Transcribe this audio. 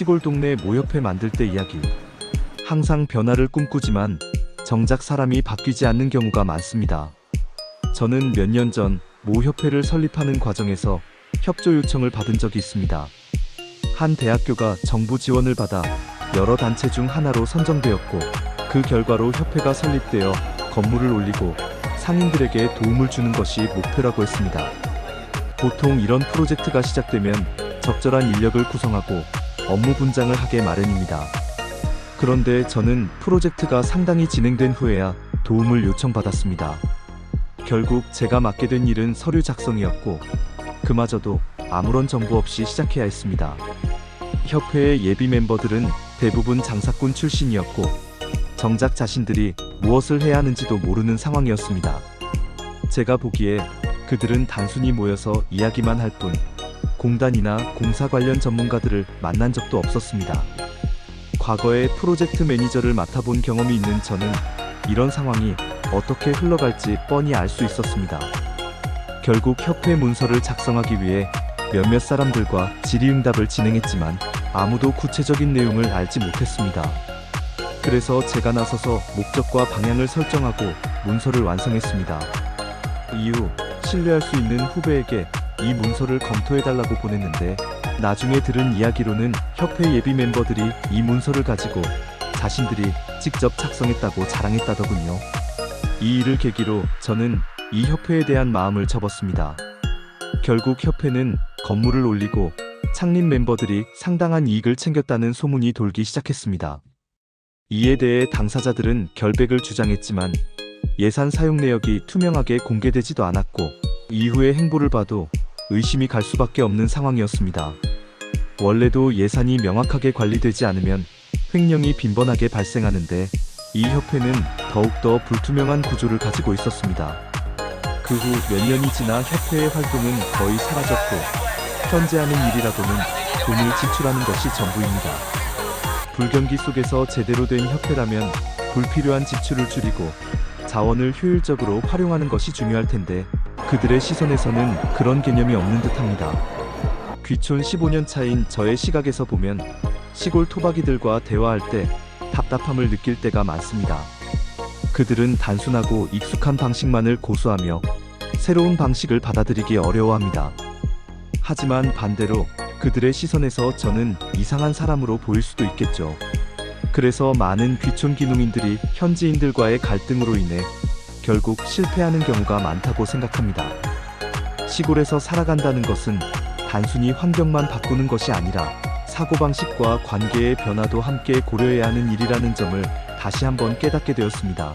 시골 동네 모협회 만들 때 이야기. 항상 변화를 꿈꾸지만 정작 사람이 바뀌지 않는 경우가 많습니다. 저는 몇 년 전 모협회를 설립하는 과정에서 협조 요청을 받은 적이 있습니다. 한 대학교가 정부 지원을 받아 여러 단체 중 하나로 선정되었고, 그 결과로 협회가 설립되어 건물을 올리고 상인들에게 도움을 주는 것이 목표라고 했습니다. 보통 이런 프로젝트가 시작되면 적절한 인력을 구성하고 업무 분장을 하게 마련입니다. 그런데 저는 프로젝트가 상당히 진행된 후에야 도움을 요청받았습니다. 결국 제가 맡게 된 일은 서류 작성이었고, 그마저도 아무런 정보 없이 시작해야 했습니다. 협회의 예비 멤버들은 대부분 장사꾼 출신이었고, 정작 자신들이 무엇을 해야 하는지도 모르는 상황이었습니다. 제가 보기에 그들은 단순히 모여서 이야기만 할 뿐, 공단이나 공사 관련 전문가들을 만난 적도 없었습니다. 과거에 프로젝트 매니저를 맡아본 경험이 있는 저는 이런 상황이 어떻게 흘러갈지 뻔히 알 수 있었습니다. 결국 협회 문서를 작성하기 위해 몇몇 사람들과 질의응답을 진행했지만 아무도 구체적인 내용을 알지 못했습니다. 그래서 제가 나서서 목적과 방향을 설정하고 문서를 완성했습니다. 이후 신뢰할 수 있는 후배에게 이 문서를 검토해달라고 보냈는데, 나중에 들은 이야기로는 협회 예비 멤버들이 이 문서를 가지고 자신들이 직접 작성했다고 자랑했다더군요. 이 일을 계기로 저는 이 협회에 대한 마음을 접었습니다. 결국 협회는 건물을 올리고 창립 멤버들이 상당한 이익을 챙겼다는 소문이 돌기 시작했습니다. 이에 대해 당사자들은 결백을 주장했지만 예산 사용 내역이 투명하게 공개되지도 않았고, 이후의 행보를 봐도 의심이 갈 수밖에 없는 상황이었습니다. 원래도 예산이 명확하게 관리되지 않으면 횡령이 빈번하게 발생하는데, 이 협회는 더욱더 불투명한 구조를 가지고 있었습니다. 그 후 몇 년이 지나 협회의 활동은 거의 사라졌고, 현재 하는 일이라고는 돈을 지출하는 것이 전부입니다. 불경기 속에서 제대로 된 협회라면 불필요한 지출을 줄이고 자원을 효율적으로 활용하는 것이 중요할 텐데, 그들의 시선에서는 그런 개념이 없는 듯합니다. 귀촌 15년 차인 저의 시각에서 보면 시골 토박이들과 대화할 때 답답함을 느낄 때가 많습니다. 그들은 단순하고 익숙한 방식만을 고수하며 새로운 방식을 받아들이기 어려워합니다. 하지만 반대로 그들의 시선에서 저는 이상한 사람으로 보일 수도 있겠죠. 그래서 많은 귀촌 기농인들이 현지인들과의 갈등으로 인해 결국 실패하는 경우가 많다고 생각합니다. 시골에서 살아간다는 것은 단순히 환경만 바꾸는 것이 아니라 사고방식과 관계의 변화도 함께 고려해야 하는 일이라는 점을 다시 한번 깨닫게 되었습니다.